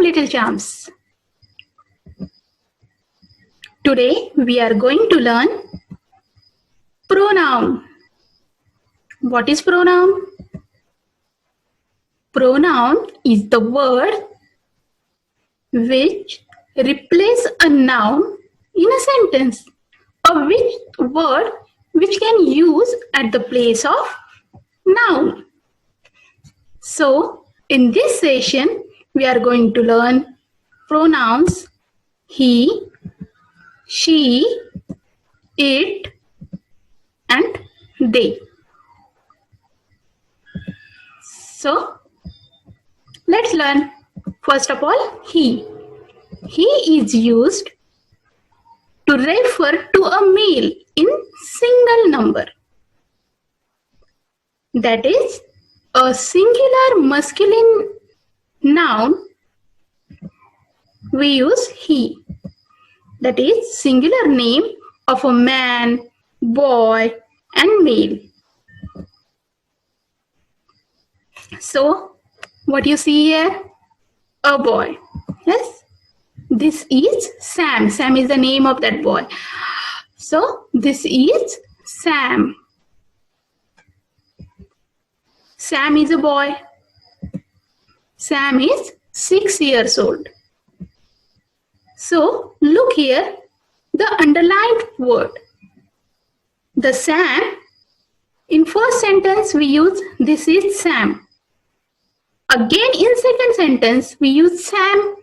little charms. Today we are going to learn pronoun. What is pronoun? Pronoun is the word which replaces a noun in a sentence, or which word which can use at the place of noun. So in this session we are going to learn pronouns he, she, it and they. So let's learn. First of all, he. He is used to refer to a male in single number. That is, a singular masculine noun, we use he. That is, singular name of a man, boy and male. So what you see here? A boy. Yes, this is Sam. Sam is the name of that boy. So this is Sam. Sam is a boy. Sam is 6 years old. So look here, the underlined word. The Sam, in first sentence we use this is Sam. Again in second sentence we use Sam.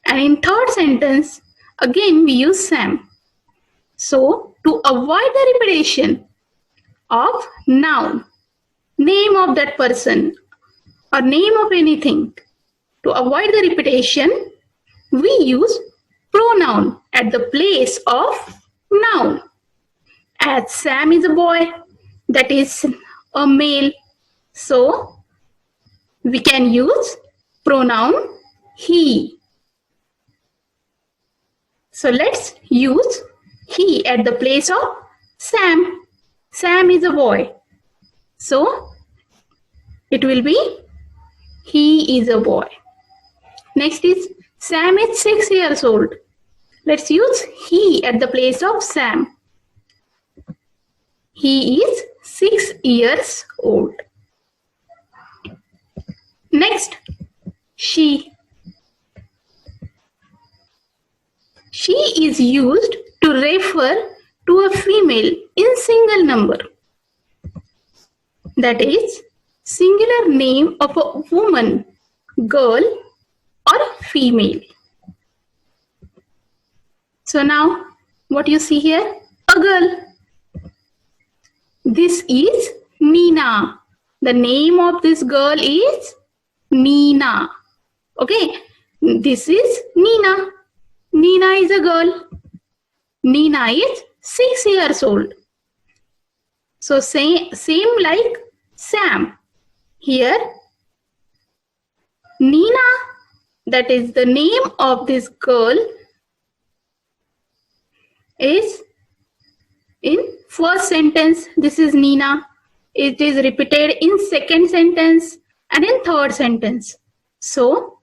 And in third sentence again we use Sam. So to avoid the repetition of noun, name of that person or name of anything, to avoid the repetition we use pronoun at the place of noun. As Sam is a boy, that is a male, so we can use pronoun he. So let's use he at the place of Sam. Sam is a boy, so it will be he is a boy. Next is Sam is 6 years old. Let's use he at the place of Sam. He is 6 years old. Next, she. She is used to refer to a female in single number. That is, singular name of a woman, girl or female. So now, what you see here? A girl. This is Nina. The name of this girl is Nina. Okay, this is Nina. Nina is a girl. Nina is 6 years old. So same like Sam. Here, Nina, that is the name of this girl, is in first sentence. This is Nina. It is repeated in second sentence and in third sentence. So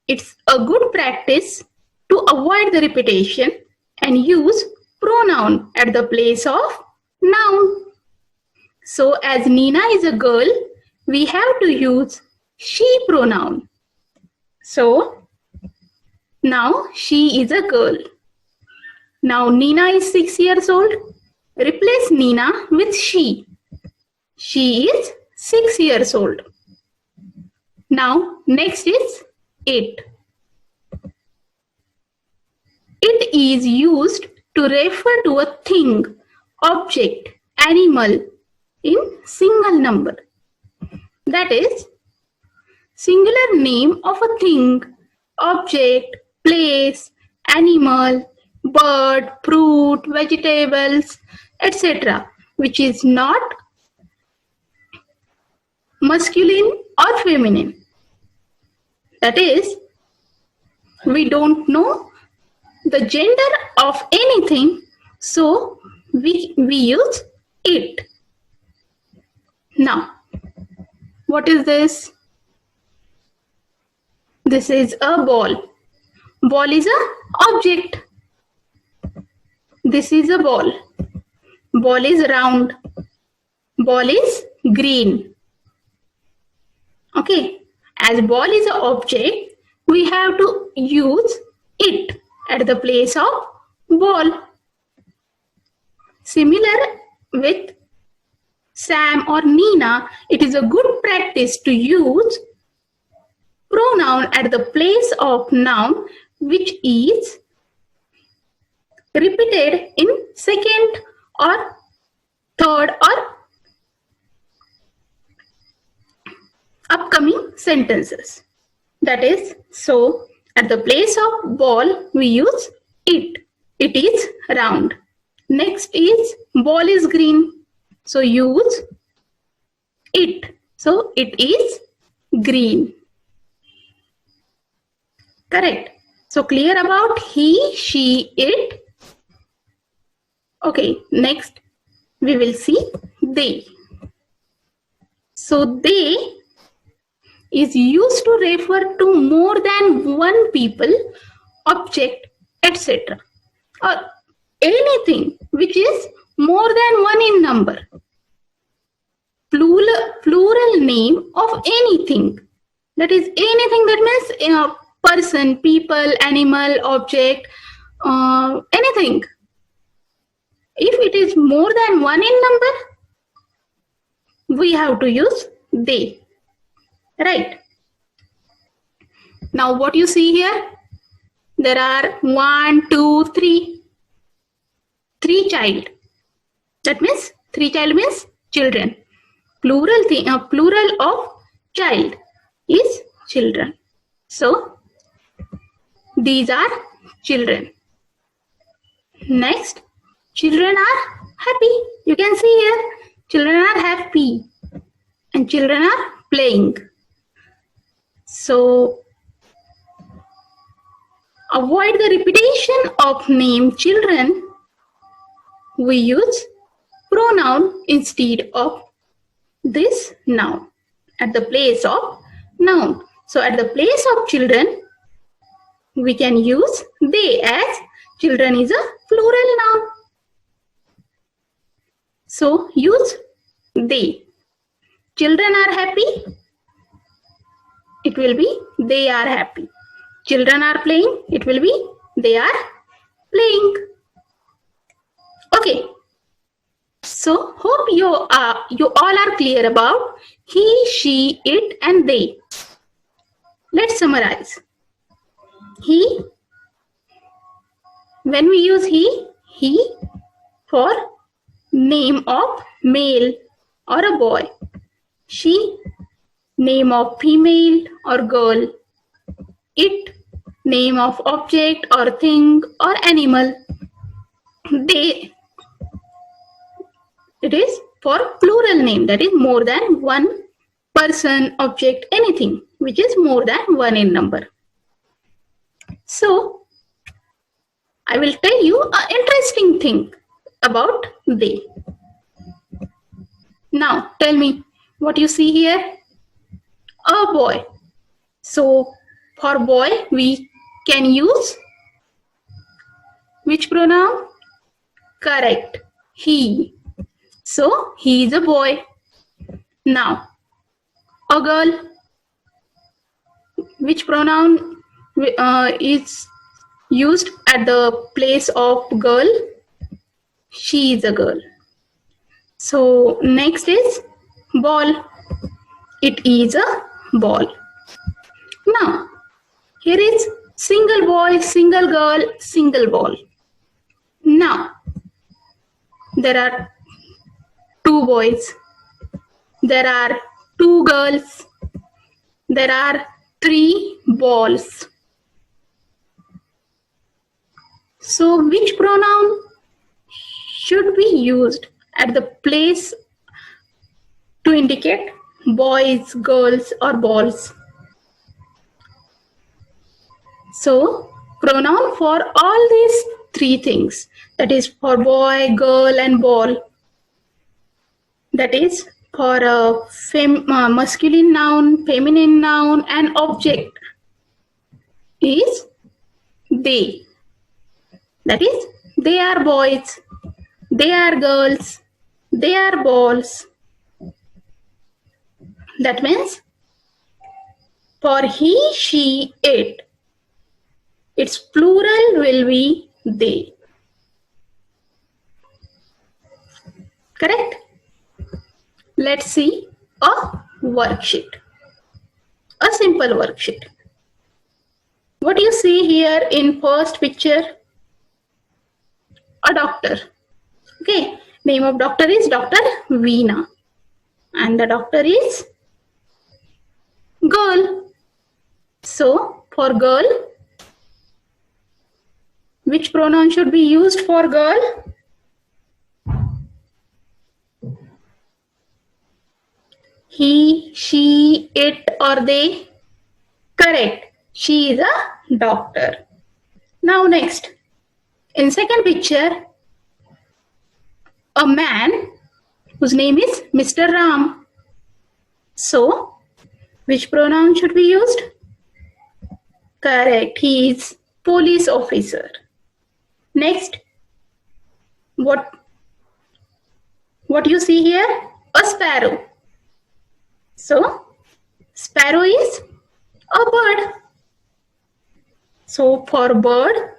it's a good practice to avoid the repetition and use pronoun at the place of noun. So as Nina is a girl, we have to use she pronoun. So now she is a girl. Now Nina is 6 years old. Replace Nina with she. She is 6 years old. Now next is it. It is used to refer to a thing, object, animal in single number. That is, singular name of a thing, object, place, animal, bird, fruit, vegetables, etc., which is not masculine or feminine. That is, we don't know the gender of anything, so we use it. Now, what is this? This is a ball. Ball is a object. This is a ball. Ball is round. Ball is green. Okay. As ball is an object, we have to use it at the place of ball. Similar with Sam or Nina, it is a good practice to use pronoun at the place of noun which is repeated in second or third or upcoming sentences. That is, so at the place of ball we use it. It is round. Next is ball is green. So use it. So it is green. Correct. So clear about he, she, it. Okay, next we will see they. So they is used to refer to more than one people, object, etc. or anything which is more than one in number. Plural name of anything. That is anything that means person, people, animal, object, anything. If it is more than one in number, we have to use they. Right. Now what you see here? There are 1, 2, 3. 3 child. That means 3 child means children. Plural of child is children. So these are children. Next, children are happy. You can see here, children are happy and children are playing. So avoid the repetition of name children. We use pronoun instead of this noun at the place of noun. So at the place of children, we can use they, as children is a plural noun. So use they. Children are happy. It will be they are happy. Children are playing. It will be they are playing. Okay. So hope you all are clear about he, she, it and they. Let's summarize. He, when we use he for name of male or a boy. She, name of female or girl. It, name of object or thing or animal. They, it is for plural name, that is more than one person, object, anything which is more than one in number. So I will tell you an interesting thing about they. Now tell me what you see here. A boy. So for boy we can use which pronoun? Correct, he. So he is a boy. Now a girl. Which pronoun is used at the place of girl? She is a girl. So next is ball. It is a ball. Now here is single boy, single girl, single ball. Now there are 2 boys. There are 2 girls. There are 3 balls. So which pronoun should be used at the place to indicate boys, girls or balls? So pronoun for all these 3 things, that is for boy, girl and ball. That is for a masculine noun, feminine noun and object. is they. That is, they are boys, they are girls, they are balls. That means for he, she, it, its plural will be they. Correct? Let's see a worksheet. A simple worksheet. What you see here in first picture? A doctor. Okay. Name of doctor is Dr. Veena. And the doctor is girl. So for girl, which pronoun should be used for girl? He, she, it, or they? Correct. She is a doctor. Now next. In second picture, a man whose name is Mr. Ram. So, which pronoun should be used? Correct. He is police officer. Next. What you see here? A sparrow. So, sparrow is a bird. So, for bird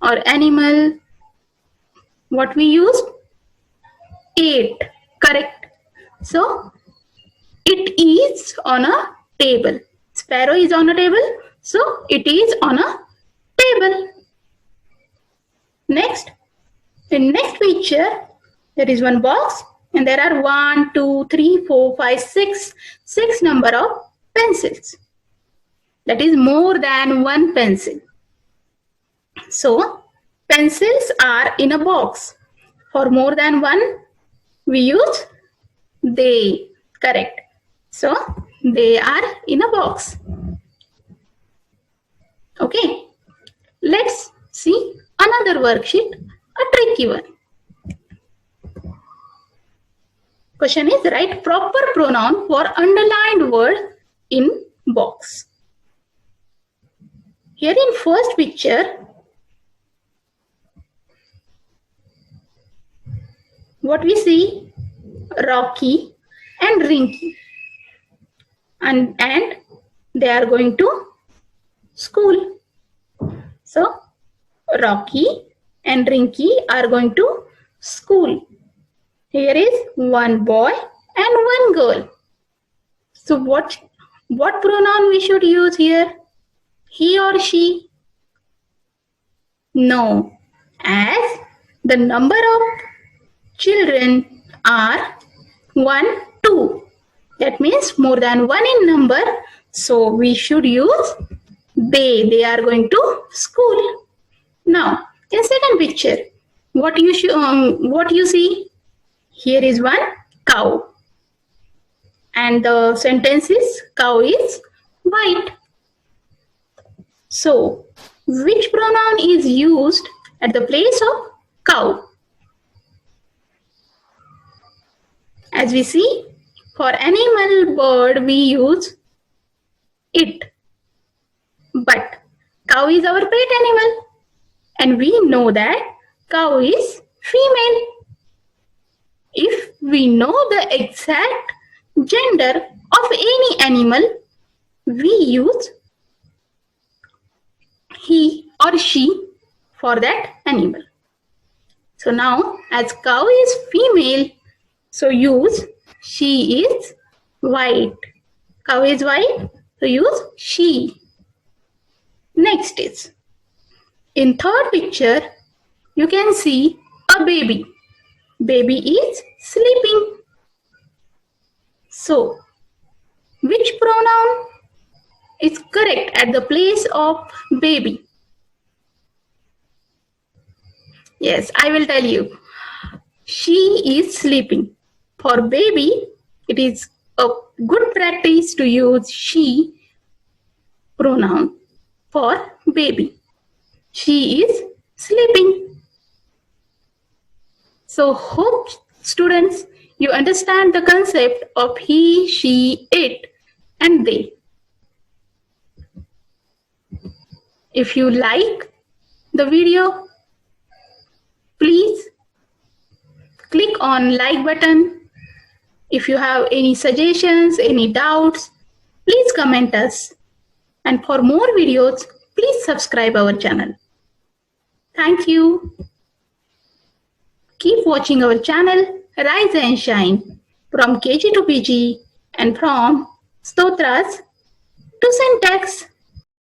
or animal, what we use? It. Correct. So, it is on a table. Sparrow is on a table. So, it is on a table. Next. In next picture, there is one box and there are 1, 2, 3, 4, 5, 6 number of pencils. That is more than one pencil. So, pencils are in a box. For more than one, we use they. Correct. So, they are in a box. Okay. Let's see another worksheet, a tricky one. Question is, write proper pronoun for underlined word in box. Here in first picture, what we see? Rocky and Rinky. And they are going to school. So, Rocky and Rinky are going to school. Here is one boy and one girl. So what pronoun we should use here? He or she? No, as the number of children are 1, 2. That means more than one in number. So we should use they. They are going to school. Now, in second picture, what you see? Here is one cow. And the sentence is, cow is white. So, which pronoun is used at the place of cow? As we see, for animal, bird, we use it. But cow is our pet animal. And we know that cow is female. If we know the exact gender of any animal, we use he or she for that animal. So now, as cow is female, so use she is white. Cow is white, so use she. Next is, in third picture, you can see a baby. Baby is sleeping. So, which pronoun is correct at the place of baby? Yes, I will tell you. She is sleeping. For baby, it is a good practice to use she pronoun for baby. She is sleeping. So, hope students, you understand the concept of he, she, it, and they. If you like the video, please click on like button. If you have any suggestions, any doubts, please comment us. And for more videos, please subscribe our channel. Thank you. Keep watching our channel Rise and Shine from KG to PG and from Stotras to Syntax.